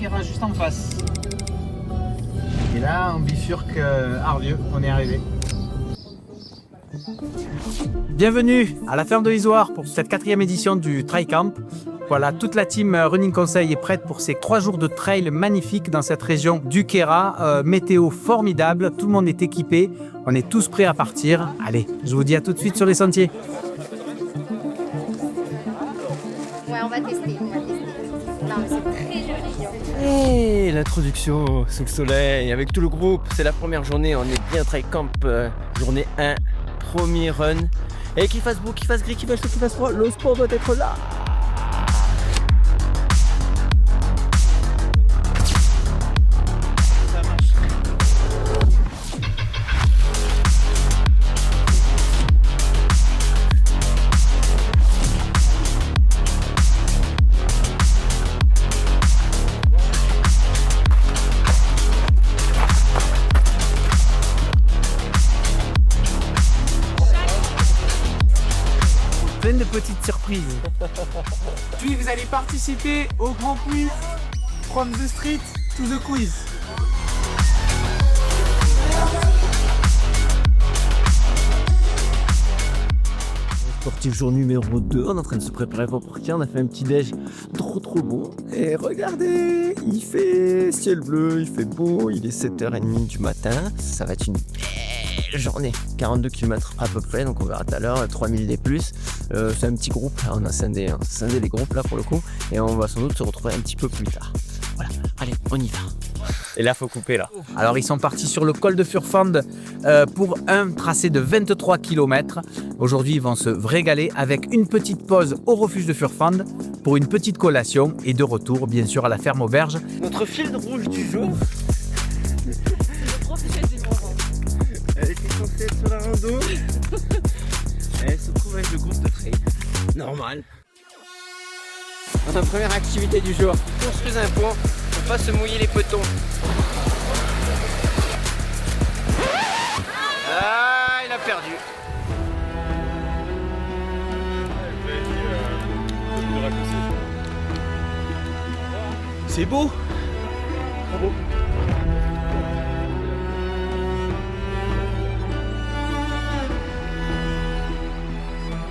Kera juste en face. Et là, on bifurque Arvieux, on est arrivé. Bienvenue à la ferme de l'Isoire pour cette 4e édition du Trail Camp. Voilà, toute la team Running Conseil est prête pour ces 3 jours de trail magnifiques dans cette région du Kera. Météo formidable, tout le monde est équipé, on est tous prêts à partir. Allez, je vous dis à tout de suite sur les sentiers. Ouais, on va tester. Non, mais c'est très joli. Et l'introduction sous le soleil avec tout le groupe, c'est la première journée, on est bien Trail Camp, journée 1, premier run. Et qu'il fasse beau, qu'il fasse gris, qu'il fasse chaud, qu'il fasse froid, le sport doit être là. Plein de petites surprises. Puis vous allez participer au grand quiz From the Street to the Quiz. Sportif jour numéro 2, on est en train de se préparer pour partir, on a fait un petit déj trop beau. Et regardez, il fait ciel bleu, il fait beau, il est 7h30 du matin, ça va être une belle journée. 42 km à peu près, donc on verra tout à l'heure, 3000 des plus. C'est un petit groupe, là, on a scindé les groupes là pour le coup, et on va sans doute se retrouver un petit peu plus tard. Voilà, allez, on y va. Et là, faut couper là. Alors ils sont partis sur le col de Furfand pour un tracé de 23 km. Aujourd'hui ils vont se régaler avec une petite pause au refuge de Furfand pour une petite collation et de retour bien sûr à la ferme auberge. Notre fil rouge du jour. Elle était censée être sur la rando. Elle se trouve avec le groupe de trail. Normal. Notre première activité du jour. Construise un pont pour pas se mouiller les petons. Ah, il a perdu. C'est beau.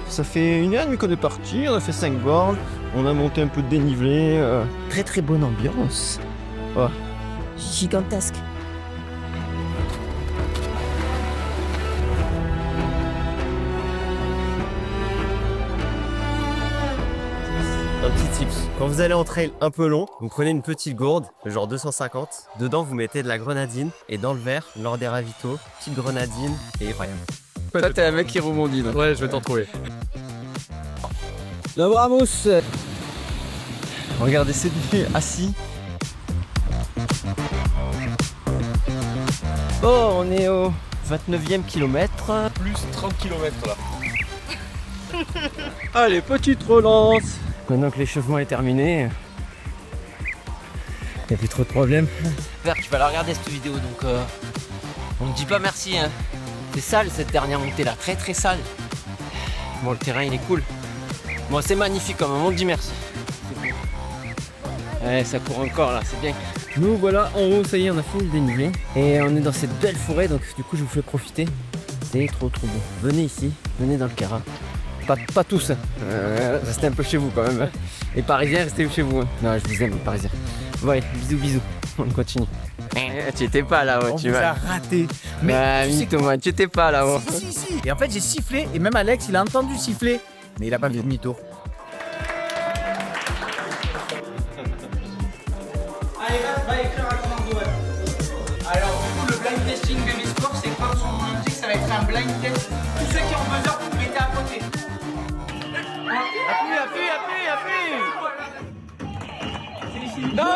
Ça fait 1h30 qu'on est parti, on a fait 5 bornes, on a monté un peu de dénivelé. Très bonne ambiance. Oh. Gigantesque. Un petit tips, quand vous allez en trail un peu long, vous prenez une petite gourde, genre 250, dedans vous mettez de la grenadine, et dans le verre, lors des ravitaux, petite grenadine, et rien. Toi t'es un mec qui rebondit. Ouais, je vais t'en trouver. Le Bramos. Regardez cette vue assis. Oh, on est au 29e kilomètre. Plus 30 km là. Allez, petite relance. Maintenant que l'échauffement est terminé, il n'y a plus trop de problèmes. J'espère que tu vas la regarder cette vidéo, donc on ne dit pas merci, hein. C'est sale cette dernière montée là, très sale. Bon, le terrain il est cool. Bon, c'est magnifique quand même, on te dit merci. C'est beau. Ouais, ça court encore là, c'est bien. Nous voilà en haut, ça y est, on a fini le dénivelé. Et on est dans cette belle forêt, donc du coup je vous fais profiter. C'est trop beau. Venez ici, venez dans le Kera. Pas tous, hein. Restez un peu chez vous quand même. Hein. Les Parisiens, restez chez vous. Hein. Non, je vous aime les Parisiens. Ouais, bisous. On continue. Tu étais pas là-haut, On tu vous a vas. raté. Mais tu sais Thomas, tu étais pas là-haut. Si. Et en fait j'ai sifflé et même Alex il a entendu siffler. Mais il a pas fait demi-tour. Allez, va écrire un commando. Alors du coup le blind testing Baby Sport c'est comme son nom l'indique, ça va être un blind test. Tous ceux qui ont buzzer, vous mettez à côté. Appuie. Non,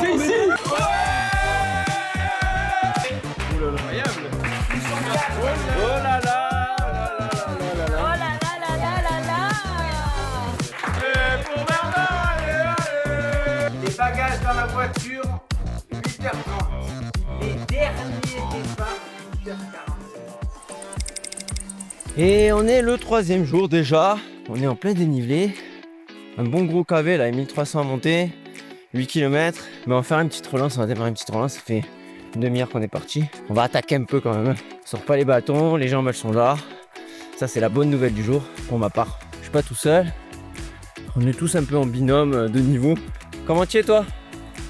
c'est ici. Oh là là. Les bagages dans la voiture, 8h30. Les derniers départs, 8h40. Et on est le 3e jour déjà. On est en plein dénivelé. Un bon gros KV là, 1300 à monter. 8 km. Mais on va faire une petite relance, on va démarrer une petite relance. Ça fait une demi-heure qu'on est parti. On va attaquer un peu quand même. On sort pas les bâtons, les jambes elles sont là. Ça c'est la bonne nouvelle du jour pour ma part. Je suis pas tout seul. On est tous un peu en binôme de niveau. Comment tu es toi?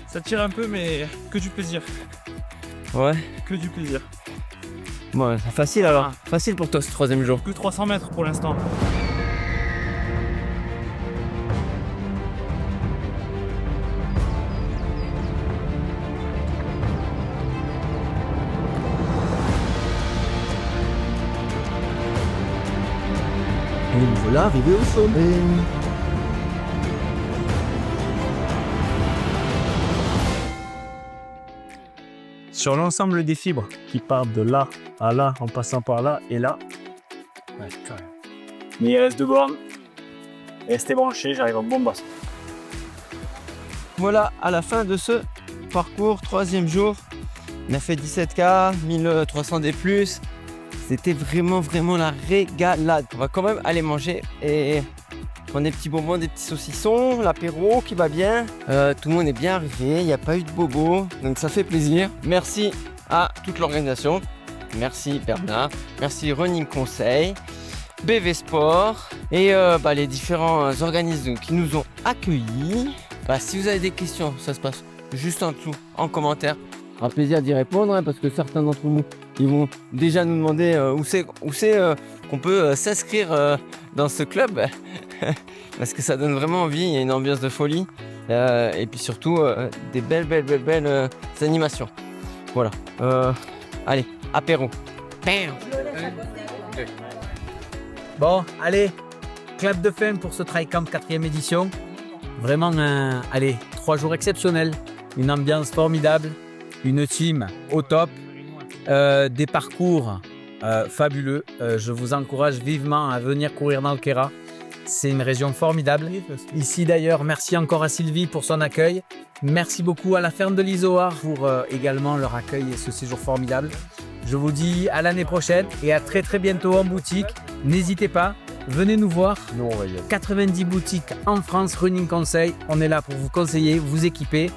Ça tire un peu, mais que du plaisir. Ouais. Que du plaisir. Bon, c'est facile alors. Facile pour toi ce 3e jour. Que 300 mètres pour l'instant. Et nous voilà arrivés au sommet. Sur l'ensemble des fibres qui partent de là à là, en passant par là et là. Ouais, quand même. Mais il reste 2 bornes. Restez branchés, j'arrive en bon bassin. Voilà, à la fin de ce parcours, 3e jour, on a fait 17K, 1300 D+. C'était vraiment la régalade. On va quand même aller manger et prendre des petits bonbons, des petits saucissons, l'apéro qui va bien. Tout le monde est bien arrivé, il n'y a pas eu de bobo, donc ça fait plaisir. Merci à toute l'organisation. Merci Bernard, merci Running Conseil, BV Sport et les différents organismes qui nous ont accueillis. Si vous avez des questions, ça se passe juste en dessous, en commentaire. Ça fera plaisir d'y répondre hein, parce que certains d'entre vous, ils vont déjà nous demander où c'est qu'on peut s'inscrire dans ce club. Parce que ça donne vraiment envie, il y a une ambiance de folie. Et puis surtout, des belles animations. Voilà. Allez, apéro. Bon, allez, clap de fin pour ce TryCamp 4e édition. Vraiment, 3 jours exceptionnels, une ambiance formidable, une team au top, des parcours fabuleux. Je vous encourage vivement à venir courir dans le Kéra. C'est une région formidable. Ici d'ailleurs, merci encore à Sylvie pour son accueil. Merci beaucoup à la ferme de l'Isoard pour également leur accueil et ce séjour formidable. Je vous dis à l'année prochaine et à très bientôt en boutique. N'hésitez pas, venez nous voir. Nous, on va y aller. 90 boutiques en France, Running Conseil. On est là pour vous conseiller, vous équiper.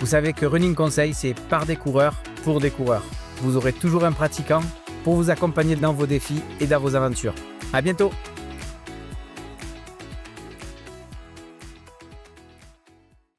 Vous savez que Running Conseil, c'est par des coureurs, pour des coureurs. Vous aurez toujours un pratiquant pour vous accompagner dans vos défis et dans vos aventures. À bientôt!